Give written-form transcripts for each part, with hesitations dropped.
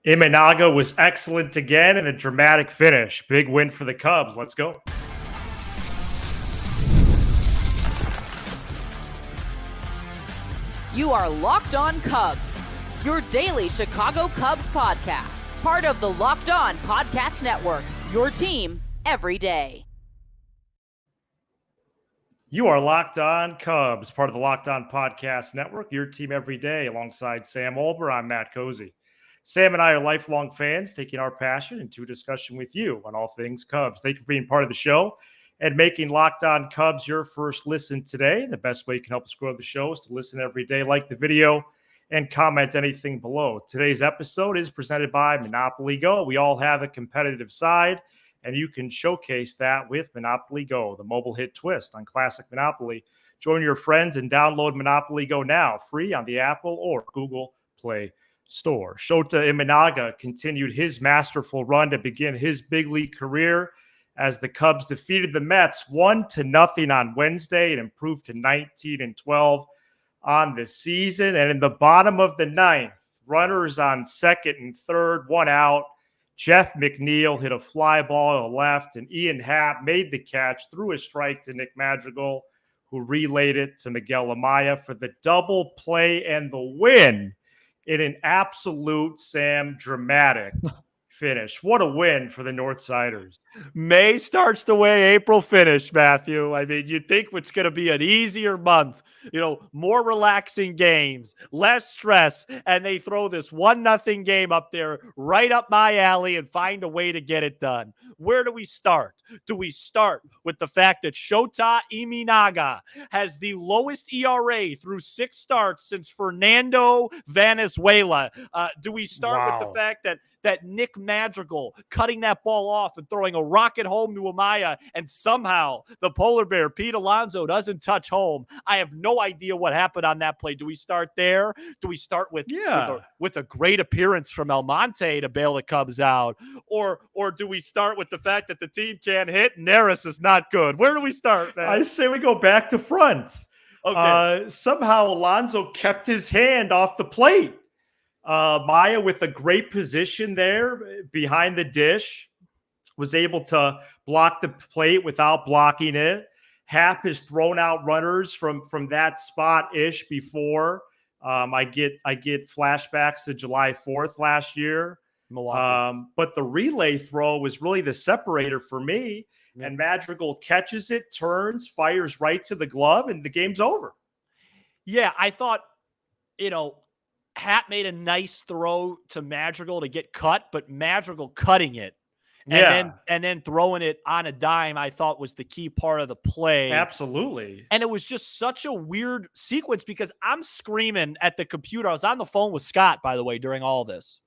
Imanaga was excellent again and a dramatic finish. Big win for the Cubs. Let's go. You are Locked On Cubs, your daily Chicago Cubs podcast. Part of the Locked On Podcast Network, your team every day. You are Locked On Cubs, part of the Locked On Podcast Network, your team every day. Alongside Sam Olber, I'm Matt Cozy. Sam and I are lifelong fans, taking our passion into a discussion with you on all things Cubs. Thank you for being part of the show and making Locked On Cubs your first listen today. The best way you can help us grow the show is to listen every day, like the video, and comment anything below. Today's episode is presented by Monopoly Go. We all have a competitive side, and you can showcase that with Monopoly Go, the mobile hit twist on classic Monopoly. Join your friends and download Monopoly Go now, free on the Apple or Google Play Store. Shota Imanaga continued his masterful run to begin his big league career as the Cubs defeated the Mets 1-0 on Wednesday and improved to 19-12 on the season. And in the bottom of the ninth, runners on second and third, one out. Jeff McNeil hit a fly ball to left, and Ian Happ made the catch, threw a strike to Nick Madrigal, who relayed it to Miguel Amaya for the double play and the win in an absolute, Sam, dramatic finish. What a win for the Northsiders. May starts the way April finished, Matthew. I mean, you'd think it's going to be an easier month, more relaxing games, less stress, and they throw this 1-0 game up there right up my alley and find a way to get it done. Where do we start? Do we start with the fact that Shota Imanaga has the lowest ERA through 6 starts since Fernando Valenzuela? Do we start with the fact that Nick Madrigal cutting that ball off and throwing a rocket home to Amaya, and somehow the polar bear, Pete Alonso, doesn't touch home? I have no idea what happened on that play. Do we start there? Do we start with a great appearance from Almonte to bail the Cubs out? Or do we start with the fact that the team can't hit? Neris is not good. Where do we start, man? I say we go back to front. Okay. Somehow Alonso kept his hand off the plate. Maya, with a great position there behind the dish, was able to block the plate without blocking it. Happ has thrown out runners from that spot-ish before. I get flashbacks to July 4th last year. But the relay throw was really the separator for me. And Madrigal catches it, turns, fires right to the glove, and the game's over. Yeah, I thought, Happ made a nice throw to Madrigal to get cut, but Madrigal cutting it and then throwing it on a dime, I thought was the key part of the play. Absolutely. And it was just such a weird sequence because I'm screaming at the computer. I was on the phone with Scott, by the way, during all this.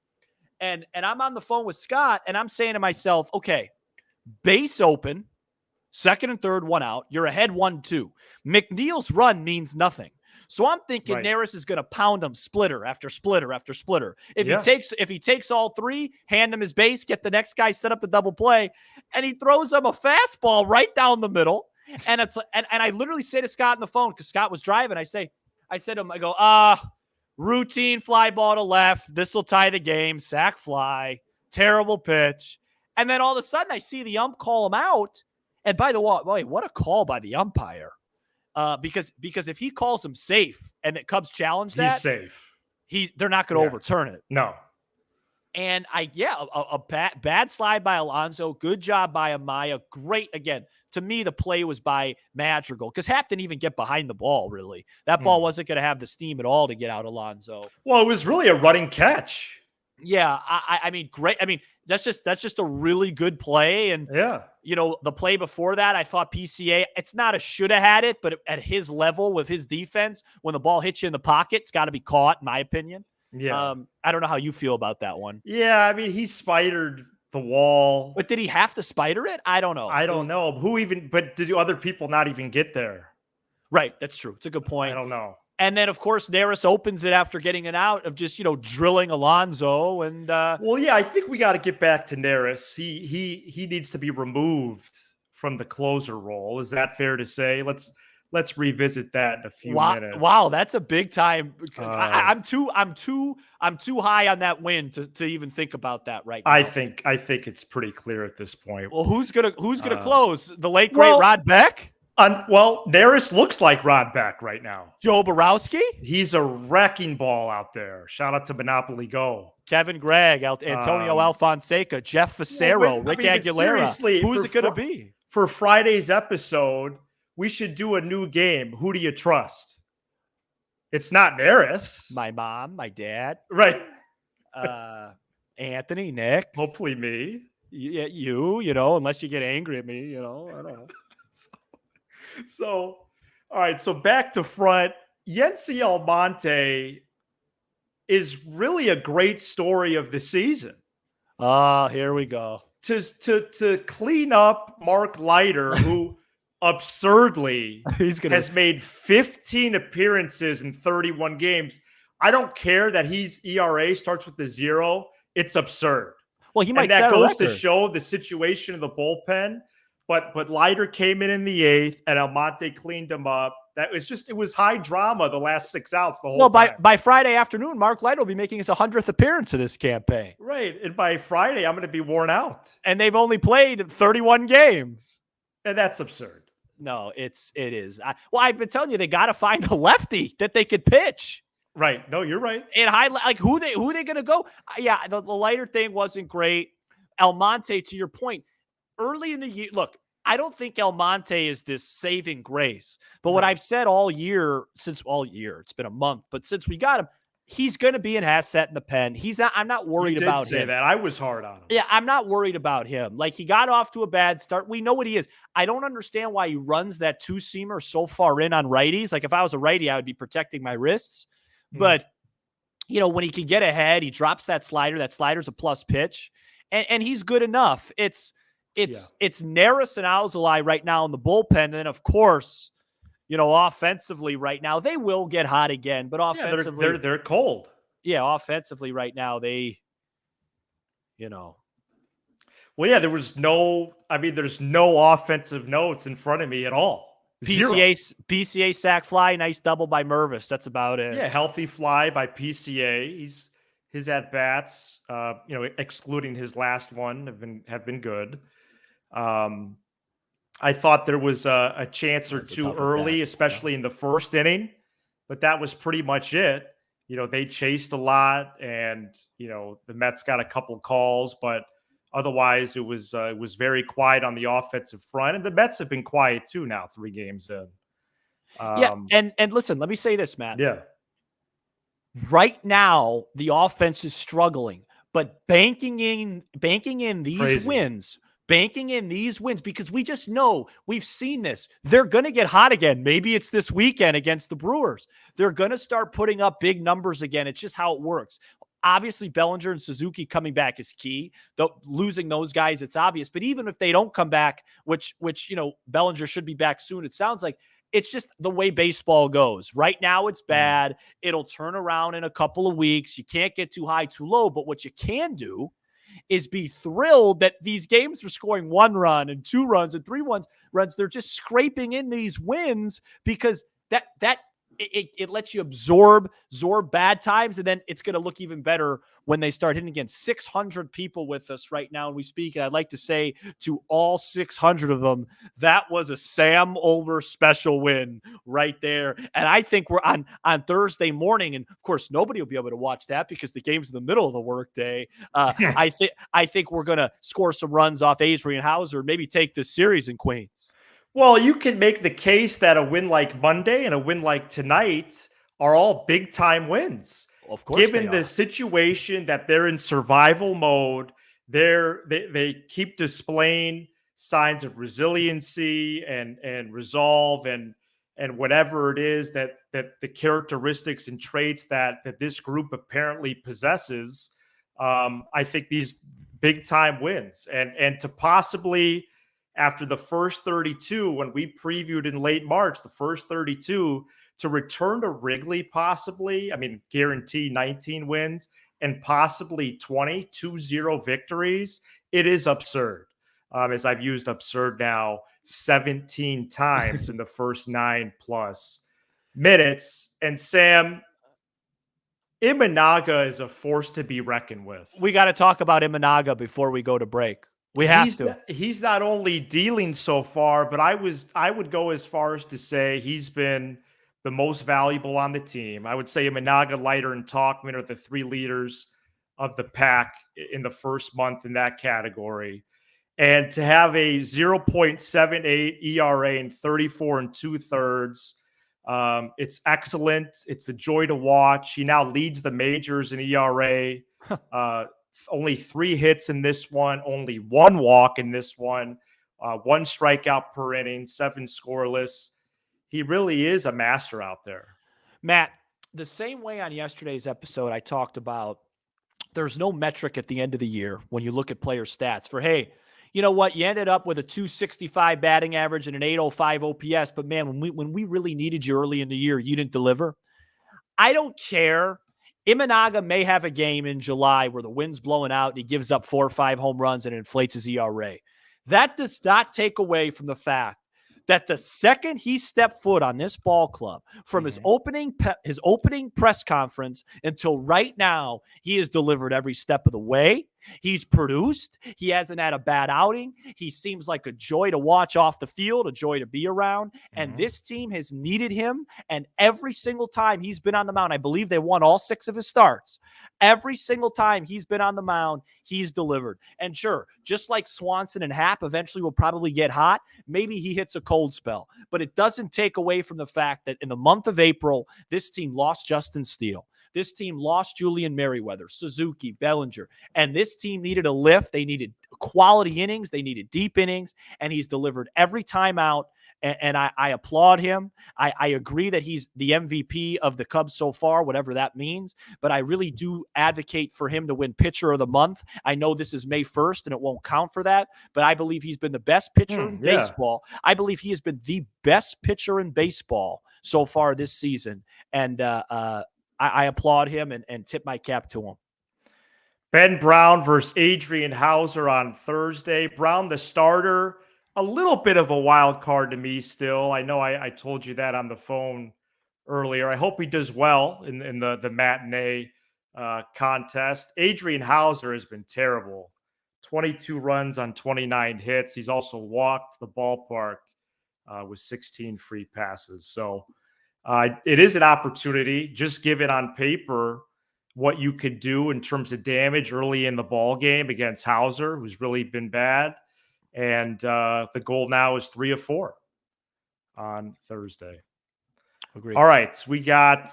And I'm on the phone with Scott, and I'm saying to myself, okay, base open, second and third, one out. You're ahead 1-2. McNeil's run means nothing. So I'm thinking Neris is going to pound him splitter after splitter after splitter. If he takes all 3, hand him his base, get the next guy set up the double play, and he throws him a fastball right down the middle. And it's and I literally say to Scott on the phone, because Scott was driving, I said to him, I go, routine fly ball to left. This will tie the game. Sack fly. Terrible pitch. And then all of a sudden I see the ump call him out. And by the way, what a call by the umpire. Because if he calls him safe and the Cubs challenge that, he's safe. They're not going to overturn it. No. And a bad slide by Alonso. Good job by Amaya. Great. Again, to me, the play was by Madrigal because Happ didn't even get behind the ball, really. That ball wasn't going to have the steam at all to get out Alonso. Well, it was really a running catch. Yeah, I mean, great. I mean, that's just a really good play. And, the play before that, I thought PCA, it's not a should have had it, but at his level with his defense, when the ball hits you in the pocket, it's got to be caught, in my opinion. Yeah. I don't know how you feel about that one. Yeah, I mean, he spidered the wall. But did he have to spider it? I don't know. I don't know. But did other people not even get there? Right, that's true. It's a good point. I don't know. And then, of course, Neris opens it after getting it out of just, drilling Alonso. And I think we got to get back to Neris. He needs to be removed from the closer role. Is that fair to say? Let's let's revisit that in a few Wow, minutes. wow, that's a big time. Uh, I'm too high on that win to even think about that right now. I think it's pretty clear at this point. Well, who's gonna close? The late great well- Rod Beck, Well, Neris looks like Rod Beck right now. Joe Borowski, He's a wrecking ball out there. Shout out to Monopoly Go. Kevin Gregg, Antonio Alfonseca, Jeff Facero, Rick but Aguilera. seriously, Who's it gonna be? For Friday's episode, we should do a new game. Who do you trust? It's not Neris. My mom, my dad, Right. Anthony, Nick. Hopefully me. You know, unless you get angry at me, you know, I don't know. So, all right. So back to front. Yency Almonte is really a great story of the season. Here we go. To clean up Mark Leiter, who absurdly has made 15 appearances in 31 games. I don't care that his ERA starts with a 0. It's absurd. Well, he might and that set a goes to record. show the situation of the bullpen. But Leiter came in the 8th, and Almonte cleaned him up. It was high drama the last 6 outs the whole time. By Friday afternoon, Mark Leiter will be making his 100th appearance of this campaign. Right. And by Friday, I'm going to be worn out. And they've only played 31 games. And that's absurd. No, it is. I've been telling you, they got to find a lefty that they could pitch. Right. No, you're right. And who they going to go? Yeah, the Leiter thing wasn't great. Almonte, to your point, early in the year, look, I don't think Almonte is this saving grace. But what I've said all year, it's been a month, but since we got him, he's going to be an asset in the pen. I'm not worried about him. That. I was hard on him. Yeah, I'm not worried about him. Like, he got off to a bad start. We know what he is. I don't understand why he runs that two-seamer so far in on righties. Like, if I was a righty, I would be protecting my wrists. But, you know, when he can get ahead, he drops that slider. That slider's a plus pitch. And he's good enough. It's Neris and Alzolay right now in the bullpen. And then, of course, you know, offensively right now, they will get hot again. But offensively, they're cold. Yeah, offensively right now, they, you know. Well, yeah, there's no offensive notes in front of me at all. PCA sack fly, nice double by Mervis. That's about it. Yeah, healthy fly by PCA. His at bats, excluding his last one, have been good. I thought there was a chance or two early, especially in the first inning, but that was pretty much it. You know, they chased a lot, and you know the Mets got a couple calls, but otherwise it was very quiet on the offensive front, and the Mets have been quiet too now, 3 games in. And listen, let me say this, Matt. Yeah. Right now, the offense is struggling, but banking in these wins, because we just know, we've seen this. They're going to get hot again. Maybe it's this weekend against the Brewers. They're going to start putting up big numbers again. It's just how it works. Obviously, Bellinger and Suzuki coming back is key. Though losing those guys, it's obvious. But even if they don't come back, which you know, Bellinger should be back soon, it sounds like, it's just the way baseball goes. Right now, it's bad. It'll turn around in a couple of weeks. You can't get too high, too low. But what you can do is be thrilled that these games are scoring 1 run and 2 runs and 3 runs. They're just scraping in these wins because it lets you absorb bad times, and then it's going to look even better when they start hitting again. 600 people with us right now, and we speak. And I'd like to say to all 600 of them, that was a Sam Olber special win right there. And I think we're on Thursday morning, and of course nobody will be able to watch that because the game's in the middle of the workday. I think we're going to score some runs off Adrian Hauser, maybe take this series in Queens. Well, you can make the case that a win like Monday and a win like tonight are all big time wins. Well, of course, given the situation that they're in survival mode, they keep displaying signs of resiliency and resolve and whatever it is that the characteristics and traits that this group apparently possesses. I think these big time wins and to possibly, after the first 32, when we previewed in late March, the first 32, to return to Wrigley possibly, I mean, guarantee 19 wins and possibly 2-0 victories, it is absurd. As I've used absurd now 17 times in the first 9+ minutes. And Sam, Imanaga is a force to be reckoned with. We got to talk about Imanaga before we go to break. He's not only dealing so far, but I would go as far as to say he's been the most valuable on the team. I would say Imanaga, Leiter, and Talkman are the three leaders of the pack in the first month in that category. And to have a 0.78 ERA in 34 2/3, it's excellent. It's a joy to watch. He now leads the majors in ERA. Only 3 hits in this one, only 1 walk in this one, 1 strikeout per inning, 7 scoreless. He really is a master out there. Matt, the same way on yesterday's episode, I talked about there's no metric at the end of the year when you look at player stats for, hey, you know what? You ended up with a 265 batting average and an 805 OPS, but man, when we really needed you early in the year, you didn't deliver. I don't care. Imanaga may have a game in July where the wind's blowing out and he gives up 4 or 5 home runs and inflates his ERA. That does not take away from the fact that the second he stepped foot on this ball club, from his opening press conference until right now, he has delivered every step of the way. He's produced. He hasn't had a bad outing. He seems like a joy to watch off the field, a joy to be around. And this team has needed him. And every single time he's been on the mound, I believe they won all 6 of his starts. Every single time he's been on the mound, he's delivered. And sure, just like Swanson and Happ eventually will probably get hot, maybe he hits a cold spell. But it doesn't take away from the fact that in the month of April, this team lost Justin Steele. This team lost Julian Merriweather, Suzuki, Bellinger, and this team needed a lift. They needed quality innings. They needed deep innings, and he's delivered every time out, and I applaud him. I agree that he's the MVP of the Cubs so far, whatever that means, but I really do advocate for him to win Pitcher of the Month. I know this is May 1st, and it won't count for that, but I believe he's been the best pitcher in baseball. I believe he has been the best pitcher in baseball so far this season, and I applaud him and tip my cap to him. Ben Brown versus Adrian Hauser on Thursday. Brown, the starter, a little bit of a wild card to me still. I know I told you that on the phone earlier. I hope he does well in the matinee contest. Adrian Hauser has been terrible. 22 runs on 29 hits. He's also walked the ballpark with 16 free passes. So it is an opportunity. Just give it on paper what you could do in terms of damage early in the ball game against Hauser, who's really been bad. And the goal now is 3 of 4 on Thursday. Agreed. All right. We got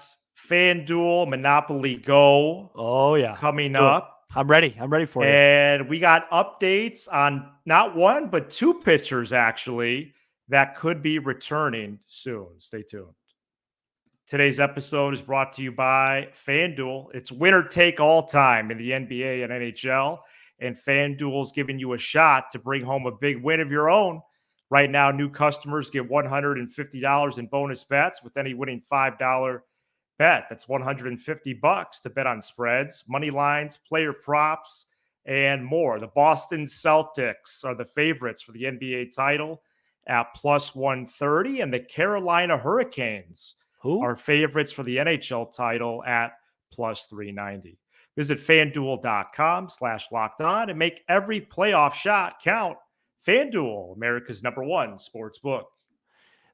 FanDuel Monopoly Go. Oh, yeah. Coming up. I'm ready. I'm ready for it. And we got updates on not 1, but 2 pitchers, actually, that could be returning soon. Stay tuned. Today's episode is brought to you by FanDuel. It's winner take all time in the NBA and NHL, and FanDuel is giving you a shot to bring home a big win of your own. Right now, new customers get $150 in bonus bets with any winning $5 bet. That's $150 to bet on spreads, money lines, player props, and more. The Boston Celtics are the favorites for the NBA title at plus 130, and the Carolina Hurricanes are favorites for the NHL title at plus 390. Visit FanDuel.com/lockedon and make every playoff shot count. FanDuel, America's #1 sports book.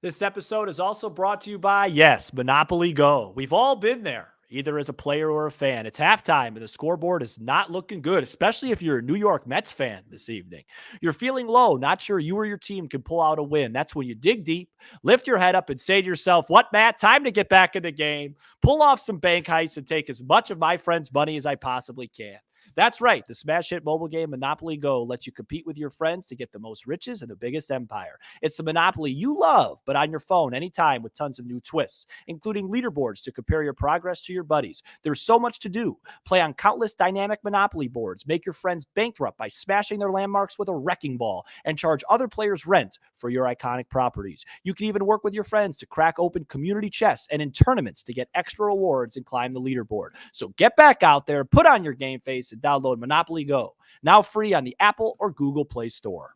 This episode is also brought to you by, yes, Monopoly Go. We've all been there, either as a player or a fan. It's halftime and the scoreboard is not looking good, especially if you're a New York Mets fan this evening. You're feeling low, not sure you or your team can pull out a win. That's when you dig deep, lift your head up and say to yourself, what, Matt? Time to get back in the game, pull off some bank heists and take as much of my friends' money as I possibly can. That's right. The smash hit mobile game Monopoly Go lets you compete with your friends to get the most riches and the biggest empire. It's the Monopoly you love, but on your phone anytime with tons of new twists, including leaderboards to compare your progress to your buddies. There's so much to do. Play on countless dynamic Monopoly boards. Make your friends bankrupt by smashing their landmarks with a wrecking ball and charge other players rent for your iconic properties. You can even work with your friends to crack open community chests and in tournaments to get extra rewards and climb the leaderboard. So get back out there, put on your game face, and download Monopoly Go, now free on the Apple or Google Play Store.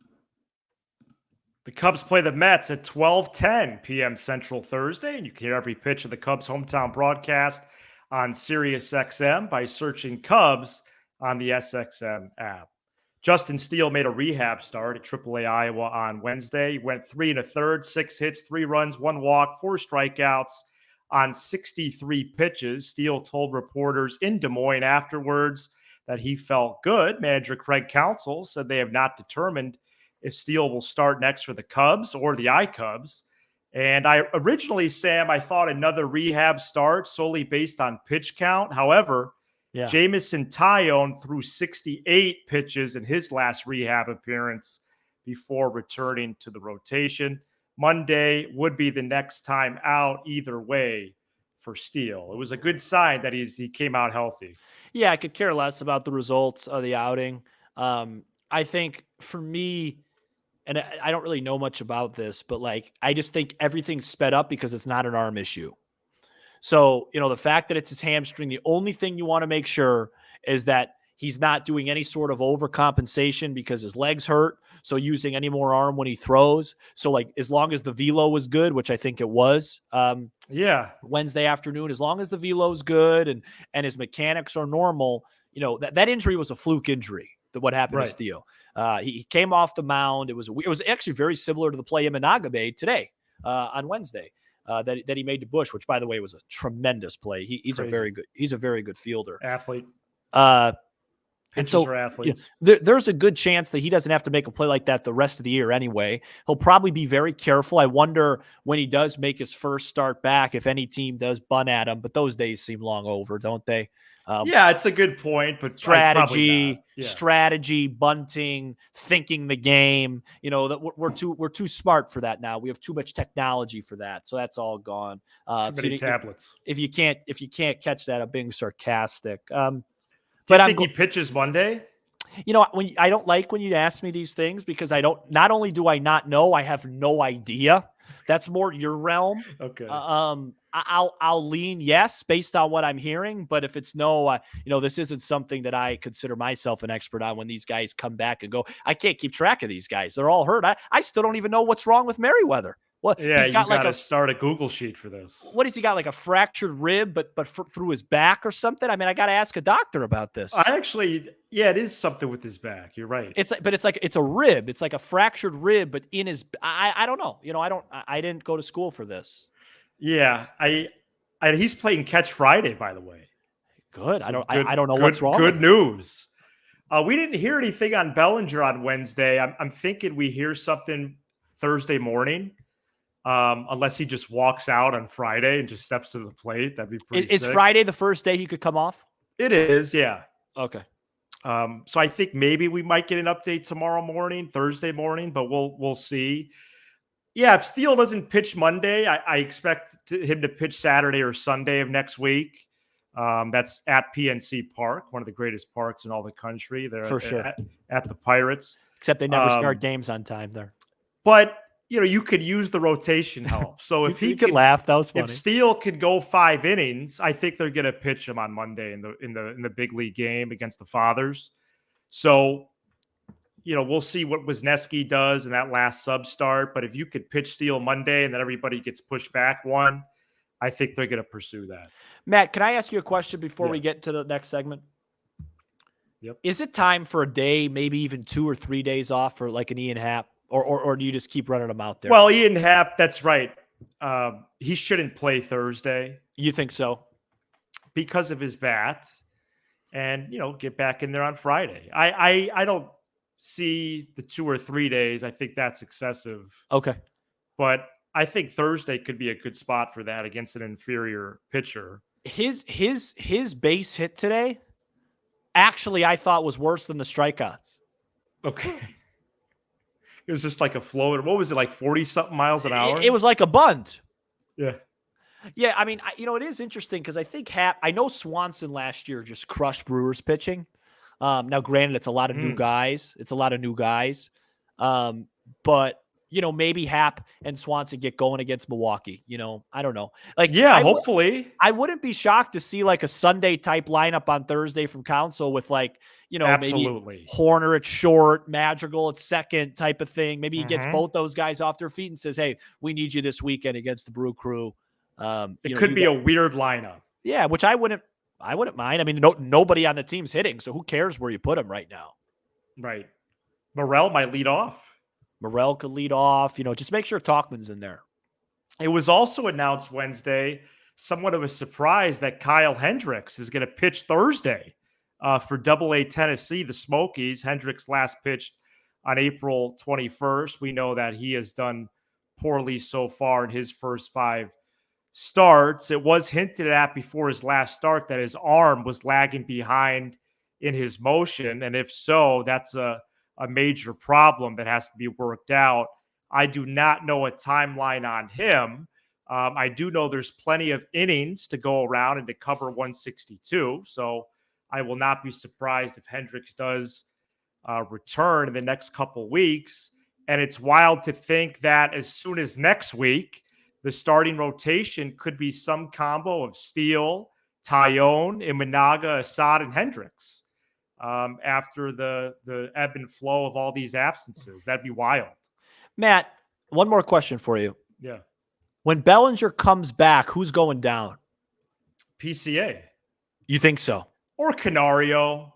The Cubs play the Mets at 12:10 p.m. Central Thursday, and you can hear every pitch of the Cubs hometown broadcast on SiriusXM by searching Cubs on the SXM app. Justin Steele made a rehab start at AAA Iowa on Wednesday. He went 3 1/3, 6 hits, 3 runs, 1 walk, 4 strikeouts on 63 pitches. Steele told reporters in Des Moines afterwards that he felt good. Manager Craig Counsell said they have not determined if Steele will start next for the Cubs or the iCubs. And I originally, Sam, I thought another rehab start solely based on pitch count. However, Jamison Tyone threw 68 pitches in his last rehab appearance before returning to the rotation. Monday would be the next time out either way for Steele. It was a good sign that he came out healthy. Yeah, I could care less about the results of the outing. I think for me, and I don't really know much about this, but I just think everything's sped up because it's not an arm issue. So, the fact that it's his hamstring, the only thing you want to make sure is that he's not doing any sort of overcompensation because his legs hurt. So using any more arm when he throws. So as long as the velo was good, which I think it was, Wednesday afternoon, as long as the velo is good and his mechanics are normal, that injury was a fluke injury. What happened to Steele? He came off the mound. It was actually very similar to the play Imanaga made today on Wednesday. That he made to Bush, which by the way was a tremendous play. He's a very good fielder, athlete. And so are athletes. There's a good chance that he doesn't have to make a play like that the rest of the year anyway. He'll probably be very careful. I wonder when he does make his first start back if any team does bunt at him, but those days seem long over, don't they? It's a good point, but strategy, bunting, thinking the game. That we're too smart for that now. We have too much technology for that, so that's all gone. Too many tablets. If you can't catch that, I'm being sarcastic. But I think he pitches Monday. I don't like when you ask me these things because not only do I not know, I have no idea. That's more your realm. Okay. I'll lean yes based on what I'm hearing, but if it's no, this isn't something that I consider myself an expert on. When these guys come back and go, I can't keep track of these guys. They're all hurt. I still don't even know what's wrong with Merriweather. Well, yeah, he's got start a Google sheet for this. What has he got? Like a fractured rib, but through his back or something? I mean, I got to ask a doctor about this. It is something with his back. You're right. It's a rib. It's like a fractured rib, but in his. I don't know. I didn't go to school for this. Yeah, he's playing Catch Friday, by the way. Good. So I don't know what's wrong. Good news. We didn't hear anything on Bellinger on Wednesday. I'm thinking we hear something Thursday morning. Unless he just walks out on Friday and just steps to the plate. That'd be pretty sick. Is Friday the first day he could come off? It is, yeah. Okay. So I think maybe we might get an update tomorrow morning, Thursday morning, but we'll see. Yeah, if Steele doesn't pitch Monday, I expect him to pitch Saturday or Sunday of next week. That's at PNC Park, one of the greatest parks in all the country. They're for sure at the Pirates. Except they never start games on time there. But you could use the rotation help. So if he could laugh, that was funny. If Steele could go 5 innings, I think they're going to pitch him on Monday in the big league game against the Fathers. So, we'll see what Wisniewski does in that last sub start. But if you could pitch Steele Monday and then everybody gets pushed back one, I think they're going to pursue that. Matt, can I ask you a question before we get to the next segment? Yep. Is it time for a day, maybe even 2 or 3 days off for like an Ian Happ? Or do you just keep running them out there? Well, Ian Happ, that's right. He shouldn't play Thursday. You think so? Because of his bat. And, get back in there on Friday. I don't see the 2 or 3 days. I think that's excessive. Okay. But I think Thursday could be a good spot for that against an inferior pitcher. His base hit today, actually, I thought was worse than the strikeouts. Okay. It was just like a floater. What was it, like 40-something miles an hour? It was like a bunt. Yeah. Yeah, I mean, it is interesting because I think I know Swanson last year just crushed Brewers pitching. Now, granted, it's a lot of new guys. But maybe Hap and Swanson get going against Milwaukee. I don't know. Like, Yeah, hopefully. I wouldn't be shocked to see like a Sunday type lineup on Thursday from Council with like, Absolutely. maybe Horner at short, Madrigal at second type of thing. Maybe he gets Mhm. both those guys off their feet and says, hey, we need you this weekend against the Brew Crew. It could be a weird lineup. Yeah, which I wouldn't mind. I mean, nobody on the team's hitting, so who cares where you put them right now? Right. Morel might lead off. Morel could lead off. Just make sure Talkman's in there. It was also announced Wednesday, somewhat of a surprise, that Kyle Hendricks is going to pitch Thursday for Double-A Tennessee, the Smokies. Hendricks last pitched on April 21st. We know that he has done poorly so far in his first 5 starts. It was hinted at before his last start that his arm was lagging behind in his motion. And if so, that's a major problem that has to be worked out. I do not know a timeline on him. I do know there's plenty of innings to go around and to cover 162. So I will not be surprised if Hendricks does return in the next couple weeks. And it's wild to think that as soon as next week, the starting rotation could be some combo of Steele, Tyone, Imanaga, Assad, and Hendricks after the ebb and flow of all these absences. That'd be wild. Matt, one more question for you. Yeah. When Bellinger comes back, who's going down? PCA. You think so? Or Canario.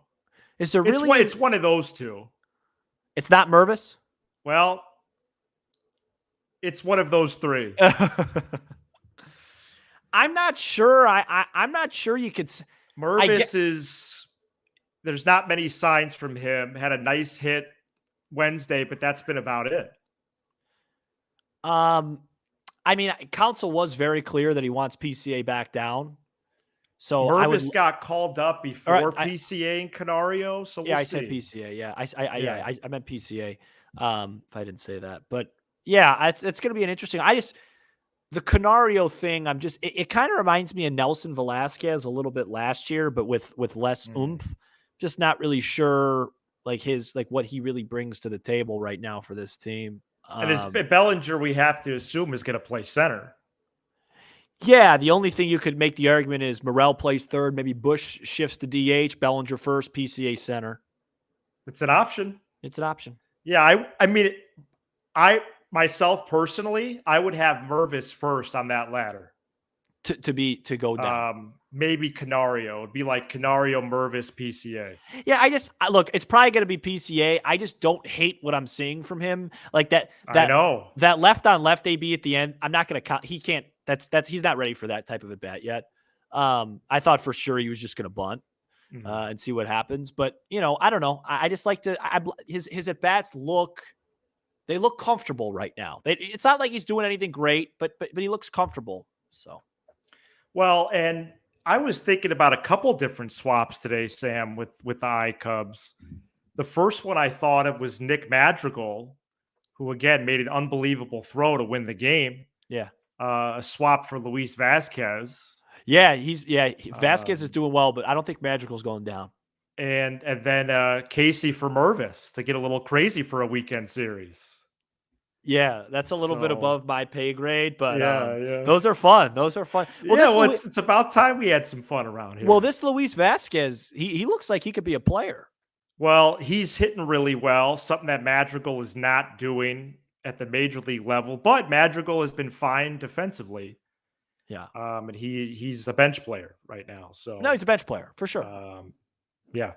Is there really? It's one of those two. It's not Mervis? Well, it's one of those 3. I'm not sure. I'm not sure you could. Mervis is. There's not many signs from him. Had a nice hit Wednesday, but that's been about it. I mean, Council was very clear that he wants PCA back down. So Mervis got called up before PCA and Canario. So we'll I see. said PCA. Yeah, I meant PCA. If I didn't say that, but yeah, it's going to be an interesting. The Canario thing. It kind of reminds me of Nelson Velasquez a little bit last year, but with less oomph. Just not really sure what he really brings to the table right now for this team. And as Bellinger, we have to assume is going to play center. Yeah, the only thing you could make the argument is Morel plays third, maybe Bush shifts to DH, Bellinger first, PCA center. It's an option. Yeah, I mean, I myself personally, I would have Mervis first on that ladder. To go down. Maybe Canario. It'd be like Canario, Mervis, PCA. Yeah, look, it's probably going to be PCA. I just don't hate what I'm seeing from him. Like that I know. That left on left AB at the end, I'm not going to count. He can't. He's not ready for that type of at bat yet. I thought for sure he was just going to bunt and see what happens. But I don't know. I just like to. His at bats look comfortable right now. It's not like he's doing anything great, but he looks comfortable. So. Well, and I was thinking about a couple different swaps today, Sam, with the I-Cubs. The first one I thought of was Nick Madrigal, who again made an unbelievable throw to win the game. Yeah. A swap for Luis Vasquez. Yeah, Vasquez is doing well, but I don't think Madrigal's going down. And then Casey for Mervis to get a little crazy for a weekend series. Yeah, that's a little bit above my pay grade, but yeah. Those are fun. Well, it's about time we had some fun around here. Well, this Luis Vasquez, he looks like he could be a player. Well, he's hitting really well, something that Madrigal is not doing at the major league level, but Madrigal has been fine defensively. Yeah. And he's a bench player right now. So no, he's a bench player for sure. Yeah.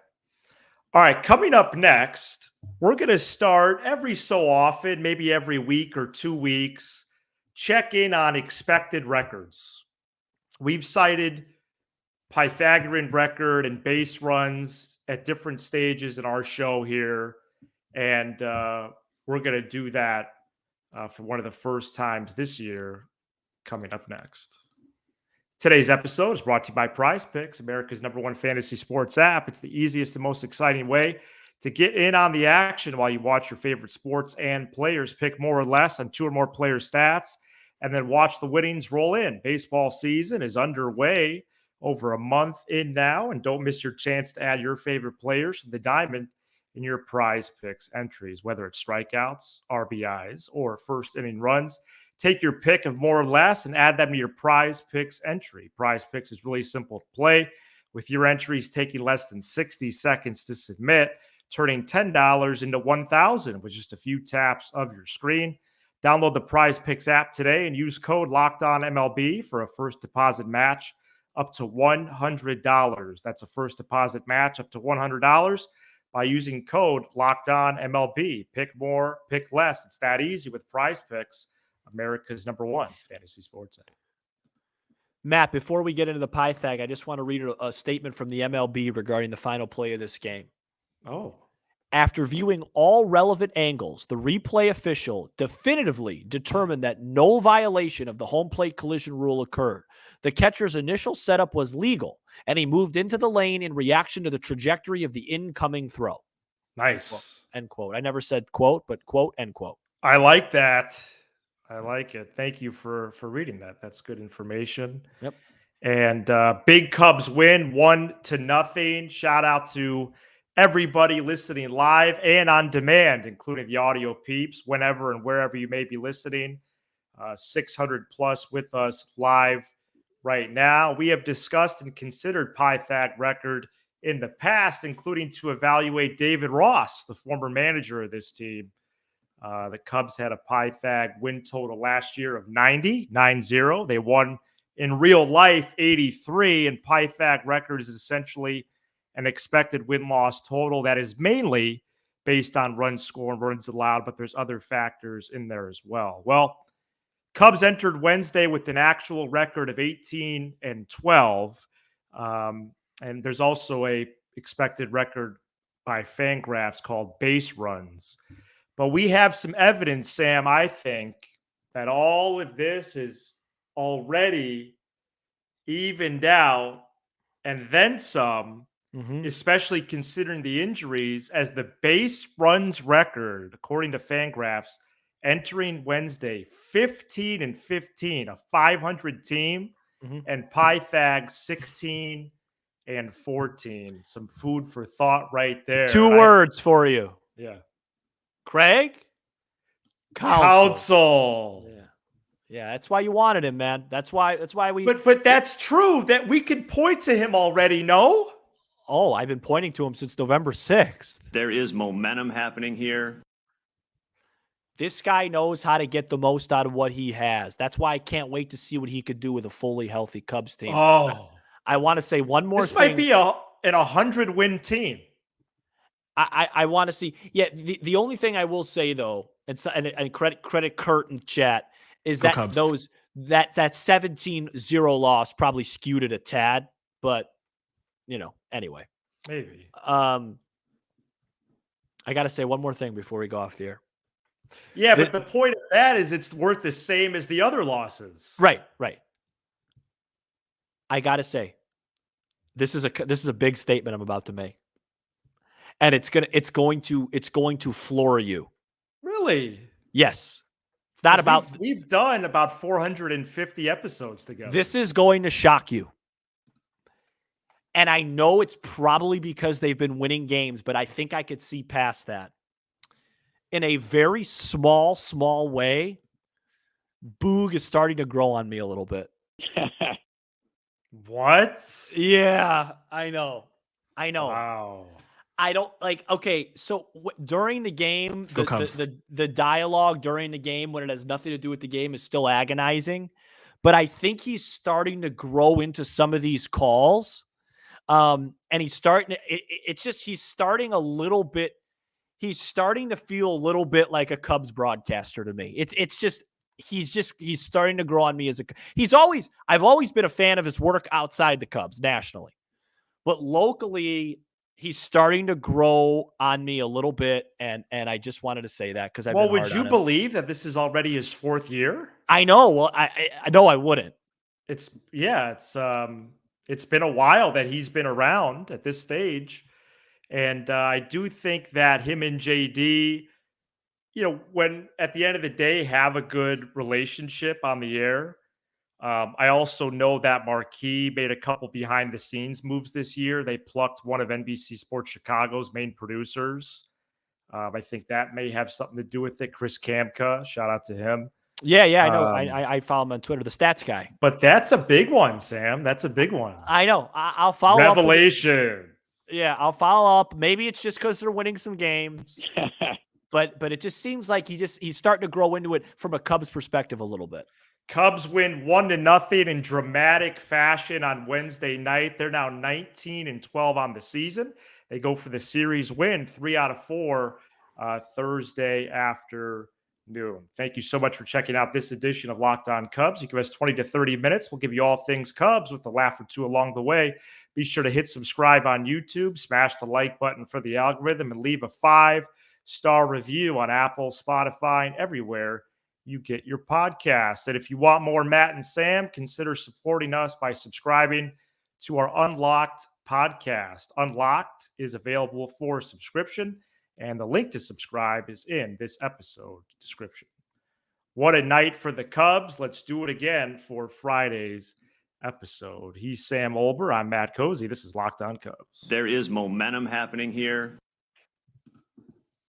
All right, coming up next, we're going to start every so often, maybe every week or 2 weeks, check in on expected records. We've cited Pythagorean record and base runs at different stages in our show here, and we're going to do that for one of the first times this year coming up next. Today's episode is brought to you by Prize Picks, America's #1 fantasy sports app. It's the easiest and most exciting way to get in on the action while you watch your favorite sports and players pick more or less on 2 or more player stats, and then watch the winnings roll in. Baseball season is underway, over a month in now, and don't miss your chance to add your favorite players to the diamond in your Prize Picks entries, whether it's strikeouts, RBIs, or first inning runs. Take your pick of more or less and add them to your Prize Picks entry. Prize Picks is really simple to play, with your entries taking less than 60 seconds to submit, turning $10 into $1,000 with just a few taps of your screen. Download the Prize Picks app today and use code LOCKEDONMLB for a first deposit match up to $100. That's a first deposit match up to $100 by using code LOCKEDONMLB. Pick more, pick less. It's that easy with Prize Picks, America's #1 fantasy sports app. Matt, before we get into the Pythag, I just want to read a statement from the MLB regarding the final play of this game. Oh. After viewing all relevant angles, the replay official definitively determined that no violation of the home plate collision rule occurred. The catcher's initial setup was legal, and he moved into the lane in reaction to the trajectory of the incoming throw. Nice. End quote. I never said quote, but quote, end quote. I like that. I like it. Thank you for reading that. That's good information. Yep. And big Cubs win 1-0. Shout out to everybody listening live and on demand, including the audio peeps, whenever and wherever you may be listening. 600 plus with us live right now. We have discussed and considered Pythag record in the past, including to evaluate David Ross, the former manager of this team. The Cubs had a Pythag win total last year of 90. They won in real life 83, and Pythag record is essentially an expected win-loss total that is mainly based on runs scored and runs allowed, but there's other factors in there as well. Well, Cubs entered Wednesday with an actual record of 18-12, and there's also a expected record by Fangraphs called base runs. But we have some evidence, Sam, I think, that all of this is already evened out and then some, especially considering the injuries, as the base runs record, according to Fangraphs, entering Wednesday, 15-15, a 500 team, and Pythag 16-14. Some food for thought right there. Two words for you. Yeah. Craig Counsell. Yeah, that's why you wanted him, man. That's why we. But that's true that we could point to him already. No. Oh, I've been pointing to him since November 6th. There is momentum happening here. This guy knows how to get the most out of what he has. That's why I can't wait to see what he could do with a fully healthy Cubs team. Oh, I want to say one more thing. This might be an 100-win team. I want to see. Yeah, the only thing I will say though, and credit Kurt in chat, is that that 17-0 loss probably skewed it a tad, but anyway. Maybe. I got to say one more thing before we go off the air. Yeah, but the point of that is it's worth the same as the other losses. Right. I got to say, this is a big statement I'm about to make. And it's going to floor you. Really? Yes. It's not about. We've done about 450 episodes together. This is going to shock you. And I know it's probably because they've been winning games, but I think I could see past that. In a very small way, Boog is starting to grow on me a little bit. What? Yeah, I know. Wow. I don't like. Okay, so during the game, the dialogue during the game when it has nothing to do with the game is still agonizing, but I think he's starting to grow into some of these calls, and he's starting. It's just he's starting a little bit. He's starting to feel a little bit like a Cubs broadcaster to me. He's starting to grow on me as I've always been a fan of his work outside the Cubs nationally, but locally. He's starting to grow on me a little bit, and I just wanted to say that because would you believe that this is already his fourth year? I know. Well, I know I wouldn't. It's been a while that he's been around at this stage, and I do think that him and JD, when at the end of the day have a good relationship on the air, I also know that Marquee made a couple behind the scenes moves this year. They plucked one of NBC Sports Chicago's main producers. I think that may have something to do with it. Chris Kamka, shout out to him. Yeah, I know. I follow him on Twitter, the stats guy. But that's a big one, Sam. That's a big one. I know. I'll follow up. Revelations. Yeah, I'll follow up. Maybe it's just because they're winning some games. but it just seems like he's starting to grow into it from a Cubs perspective a little bit. Cubs win 1-0 in dramatic fashion on Wednesday night. They're now 19-12 on the season. They go for the series win, 3 out of 4 Thursday afternoon. Thank you so much for checking out this edition of Locked On Cubs. You give us 20 to 30 minutes. We'll give you all things Cubs with a laugh or two along the way. Be sure to hit subscribe on YouTube, smash the like button for the algorithm, and leave a 5-star review on Apple, Spotify, and everywhere you get your podcast. And if you want more Matt and Sam, consider supporting us by subscribing to our Unlocked podcast. Unlocked is available for subscription, and the link to subscribe is in this episode description. What a night for the Cubs. Let's do it again for Friday's episode. He's Sam Olber. I'm Matt Cozy. This is Locked On Cubs. There is momentum happening here.